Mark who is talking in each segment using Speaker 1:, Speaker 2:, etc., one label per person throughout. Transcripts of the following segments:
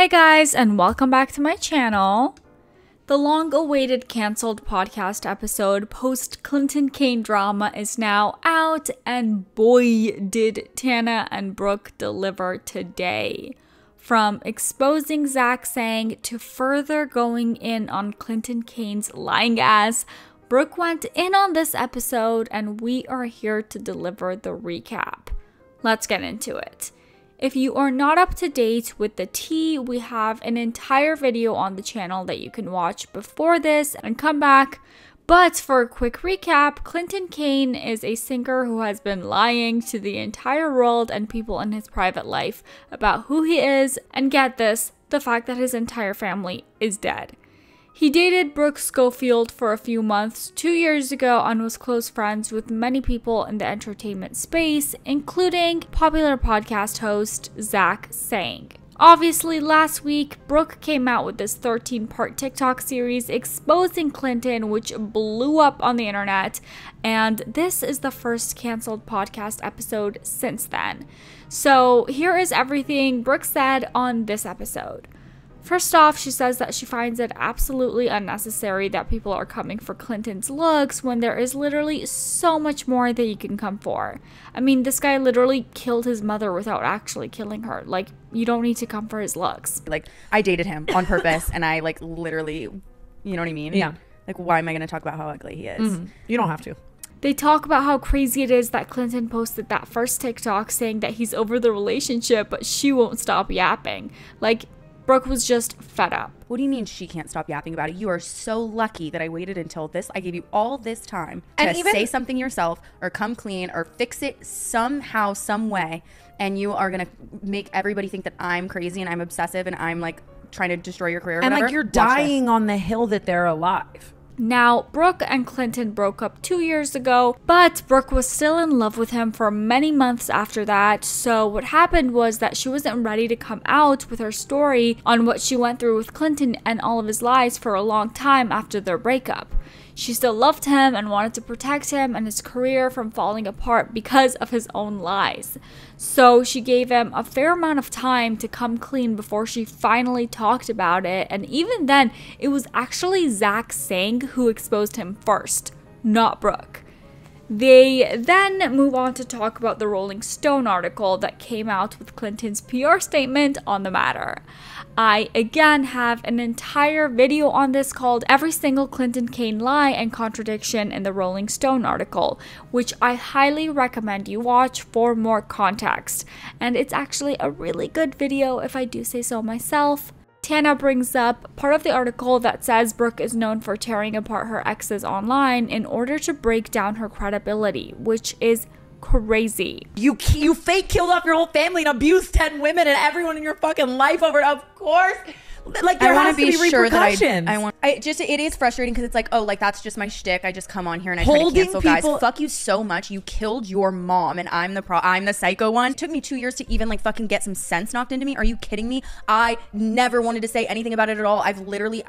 Speaker 1: Hey guys, and welcome back to my channel. The long-awaited canceled podcast episode post Clinton Kane drama is now out, and boy did Tana and Brooke deliver today. From exposing Zach Sang to further going in on Clinton Kane's lying ass, Brooke went in on this episode, and we are here to deliver the recap. Let's get into it. If you are not up to date with the tea, we have an entire video on the channel that you can watch before this and come back. But for a quick recap, Clinton Kane is a singer who has been lying to the entire world and people in his private life about who he is, and get this, the fact that his entire family is dead. He dated Brooke Schofield for a few months 2 years ago and was close friends with many people in the entertainment space, including popular podcast host Zach Sang. Obviously, last week, Brooke came out with this 13-part TikTok series exposing Clinton, which blew up on the internet, and this is the first canceled podcast episode since then. So here is everything Brooke said on this episode. First off, she says that she finds it absolutely unnecessary that people are coming for Clinton's looks when there is literally so much more that you can come for. I mean, this guy literally killed his mother without actually killing her. Like, you don't need to come for his looks.
Speaker 2: Like, I dated him on purpose, and I, like, literally, you know what I mean?
Speaker 3: Yeah.
Speaker 2: Like, why am I going to talk about how ugly he is?
Speaker 3: You don't have to.
Speaker 1: They talk about how crazy it is that Clinton posted that first TikTok saying that he's over the relationship, but she won't stop yapping. Like, Brooke was just fed up.
Speaker 2: What do you mean she can't stop yapping about it? You are so lucky that I waited until this. I gave you all this time to say something yourself or come clean or fix it somehow, some way. And you are going to make everybody think that I'm crazy and I'm obsessive and I'm like trying to destroy your career or
Speaker 3: And
Speaker 2: whatever.
Speaker 3: like you're dying on the hill that they're alive.
Speaker 1: Now, Brooke and Clinton broke up 2 years ago, but Brooke was still in love with him for many months after that. So what happened was that she wasn't ready to come out with her story on what she went through with Clinton and all of his lies for a long time after their breakup. She still loved him and wanted to protect him and his career from falling apart because of his own lies. So she gave him a fair amount of time to come clean before she finally talked about it. And even then, it was actually Zach Sang who exposed him first, not Brooke. They then move on to talk about the Rolling Stone article that came out with Clinton's PR statement on the matter. I again have an entire video on this called Every Single Clinton Kane Lie and Contradiction in the Rolling Stone article, which I highly recommend you watch for more context. And it's actually a really good video if I do say so myself. Tana brings up part of the article that says Brooke is known for tearing apart her exes online in order to break down her credibility, which is crazy.
Speaker 3: You fake killed off your whole family and abused 10 women and everyone in your fucking life over it. Of course. Like, there has to be repercussions.
Speaker 2: It is frustrating because it's like, oh, like, that's just my shtick. I just come on here and I try to cancel guys. Fuck you so much. You killed your mom and I'm the psycho one. It took me 2 years to even, like, fucking get some sense knocked into me. Are you kidding me? I never wanted to say anything about it at all. I've literally...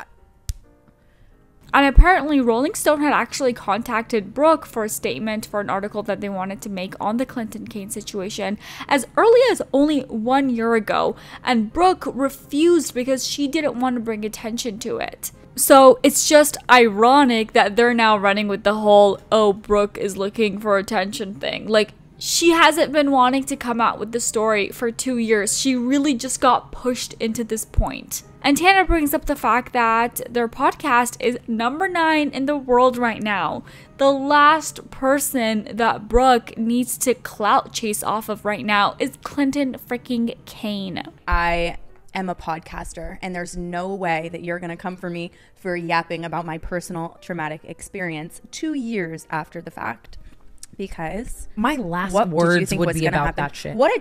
Speaker 1: And apparently, Rolling Stone had actually contacted Brooke for a statement for an article that they wanted to make on the Clinton Kane situation as early as only 1 year ago, and Brooke refused because she didn't want to bring attention to it. So it's just ironic that they're now running with the whole, oh, Brooke is looking for attention thing. Like, she hasn't been wanting to come out with the story for 2 years. She really just got pushed into this point. And Tana brings up the fact that their podcast is number 9 in the world right now. The last person that Brooke needs to clout chase off of right now is Clinton freaking Kane.
Speaker 2: I am a podcaster, and there's no way that you're going to come for me for yapping about my personal traumatic experience 2 years after the fact. Because
Speaker 3: my last words would be about that shit.
Speaker 2: What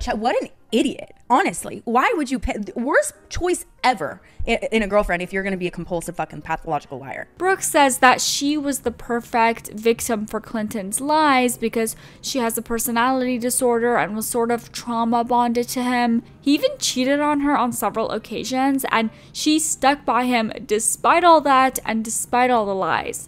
Speaker 2: an idiot. Honestly, why would you pick worst choice ever in a girlfriend if you're going to be a compulsive fucking pathological liar?
Speaker 1: Brooke says that she was the perfect victim for Clinton's lies because she has a personality disorder and was sort of trauma bonded to him. He even cheated on her on several occasions, and she stuck by him despite all that and despite all the lies.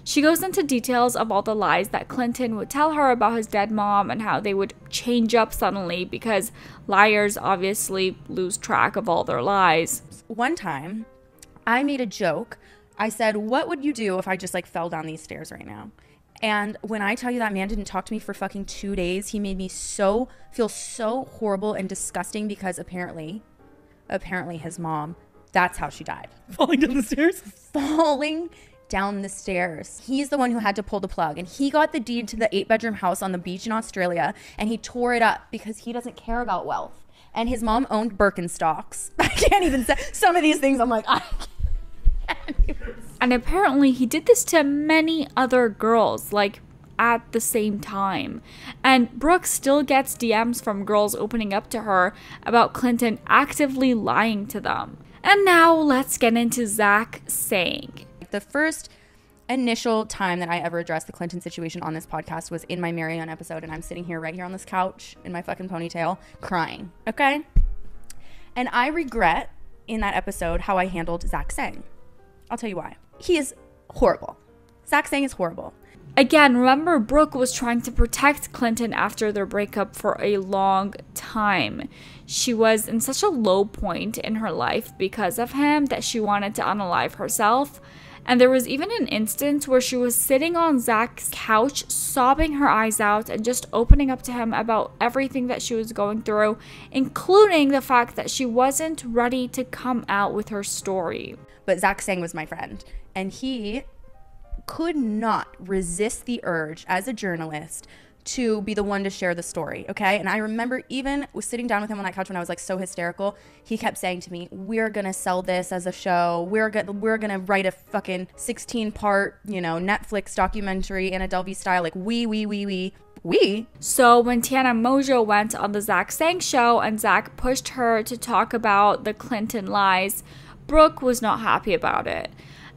Speaker 1: She goes into details of all the lies that Clinton would tell her about his dead mom and how they would change up suddenly because liars obviously lose track of all their lies.
Speaker 2: One time, I made a joke. I said, what would you do if I just like fell down these stairs right now? And when I tell you that man didn't talk to me for fucking 2 days, he made me feel so horrible and disgusting because apparently his mom, that's how she died.
Speaker 3: Falling down the stairs?
Speaker 2: Falling down the stairs. He's the one who had to pull the plug, and he got the deed to the 8-bedroom house on the beach in Australia, and he tore it up because he doesn't care about wealth. And his mom owned Birkenstocks. I can't even say some of these things. I'm like, I can't even.
Speaker 1: And apparently he did this to many other girls, like at the same time. And Brooke still gets DMs from girls opening up to her about Clinton actively lying to them. And now let's get into Zach saying.
Speaker 2: The first initial time that I ever addressed the Clinton situation on this podcast was in my Marianne episode, and I'm sitting here right here on this couch in my fucking ponytail crying, okay? And I regret in that episode how I handled Zach Sang. I'll tell you why. He is horrible. Zach Sang is horrible.
Speaker 1: Again, remember Brooke was trying to protect Clinton after their breakup for a long time. She was in such a low point in her life because of him that she wanted to unalive herself. And there was even an instance where she was sitting on Zach's couch, sobbing her eyes out and just opening up to him about everything that she was going through, including the fact that she wasn't ready to come out with her story.
Speaker 2: But Zach Sang was my friend, and he could not resist the urge as a journalist to be the one to share the story, okay? And I remember even sitting down with him on that couch when I was like so hysterical, he kept saying to me, we're gonna sell this as a show. We're gonna write a fucking 16-part, Netflix documentary in a Delvey style, like we.
Speaker 1: So when Tana Mongeau went on the Zach Sang show and Zach pushed her to talk about the Clinton lies, Brooke was not happy about it.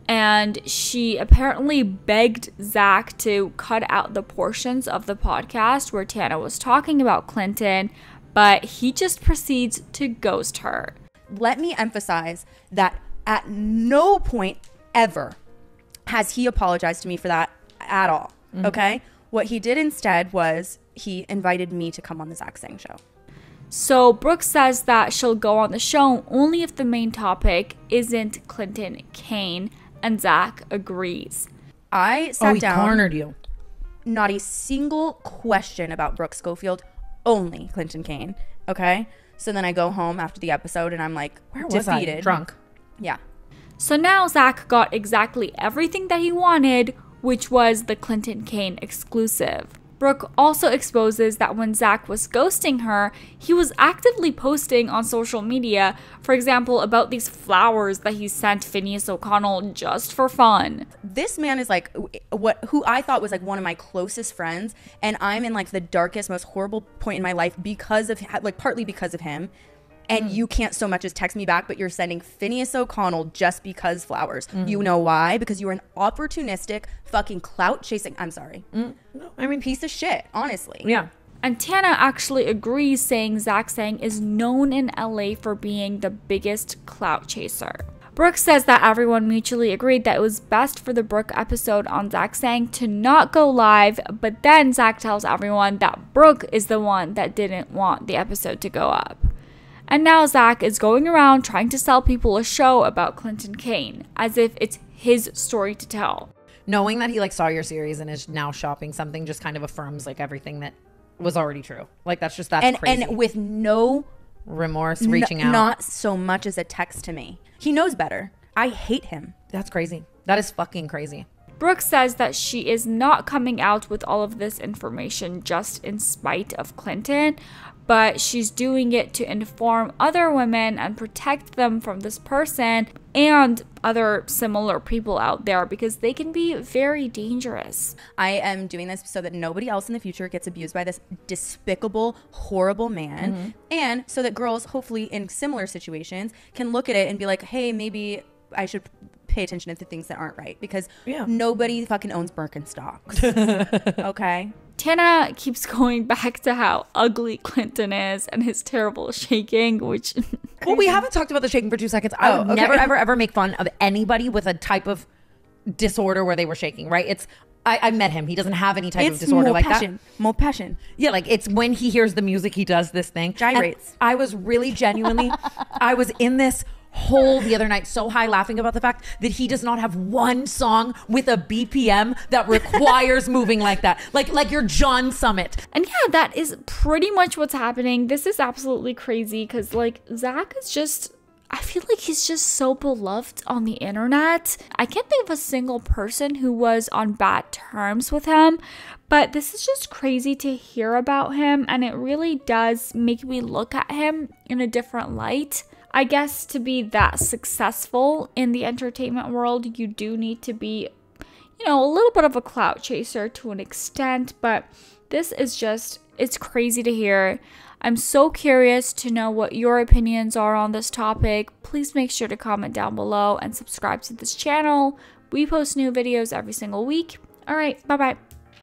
Speaker 1: And she apparently begged Zach to cut out the portions of the podcast where Tana was talking about Clinton, but he just proceeds to ghost her.
Speaker 2: Let me emphasize that at no point ever has he apologized to me for that at all, okay? What he did instead was he invited me to come on the Zach Sang show.
Speaker 1: So Brooke says that she'll go on the show only if the main topic isn't Clinton Kane, and Zach agrees.
Speaker 2: I sat down.
Speaker 3: He cornered you.
Speaker 2: Not a single question about Brooke Schofield, only Clinton Kane, okay? So then I go home after the episode and I'm like,
Speaker 3: where was
Speaker 2: defeated.
Speaker 3: I? Drunk.
Speaker 2: Yeah.
Speaker 1: So now Zach got exactly everything that he wanted, which was the Clinton Kane exclusive. Brooke also exposes that when Zach was ghosting her, he was actively posting on social media, for example, about these flowers that he sent Phineas O'Connell just for fun.
Speaker 2: This man is like who I thought was like one of my closest friends, and I'm in like the darkest, most horrible point in my life because of partly because of him. And you can't so much as text me back, but you're sending Phineas O'Connell just because flowers. You know why? Because you are an opportunistic, fucking clout chasing. I'm sorry.
Speaker 3: No, I mean,
Speaker 2: piece of shit, honestly.
Speaker 3: Yeah.
Speaker 1: And Tana actually agrees, saying Zach Sang is known in LA for being the biggest clout chaser. Brooke says that everyone mutually agreed that it was best for the Brooke episode on Zach Sang to not go live, but then Zach tells everyone that Brooke is the one that didn't want the episode to go up. And now Zach is going around trying to sell people a show about Clinton Kane, as if it's his story to tell.
Speaker 3: Knowing that he saw your series and is now shopping something just kind of affirms everything that was already true. That's crazy.
Speaker 2: And with no
Speaker 3: remorse, reaching out.
Speaker 2: Not so much as a text to me. He knows better. I hate him.
Speaker 3: That's crazy. That is fucking crazy.
Speaker 1: Brooke says that she is not coming out with all of this information just in spite of Clinton, but she's doing it to inform other women and protect them from this person and other similar people out there because they can be very dangerous.
Speaker 2: I am doing this so that nobody else in the future gets abused by this despicable, horrible man, and so that girls, hopefully in similar situations, can look at it and be like, hey, maybe I should pay attention to things that aren't right because nobody fucking owns Birkenstocks. Okay?
Speaker 1: Tana keeps going back to how ugly Clinton is and his terrible shaking, which...
Speaker 3: Well, we haven't talked about the shaking for 2 seconds. I would never, ever make fun of anybody with a type of disorder where they were shaking, right? It's I met him. He doesn't have any type of disorder
Speaker 2: more
Speaker 3: like
Speaker 2: passion.
Speaker 3: that.
Speaker 2: More passion.
Speaker 3: Yeah, like it's when he hears the music, he does this thing.
Speaker 2: Gyrates.
Speaker 3: And I was really genuinely, I was in this hole the other night so high laughing about the fact that he does not have one song with a BPM that requires moving like that. Like your John Summit.
Speaker 1: And yeah, that is pretty much what's happening. This is absolutely crazy because like Zach is just, I feel like he's just so beloved on the internet. I can't think of a single person who was on bad terms with him, but this is just crazy to hear about him, and it really does make me look at him in a different light. I guess to be that successful in the entertainment world, you do need to be, you know, a little bit of a clout chaser to an extent, but this is just, it's crazy to hear. I'm so curious to know what your opinions are on this topic. Please make sure to comment down below and subscribe to this channel. We post new videos every single week. All right, bye-bye.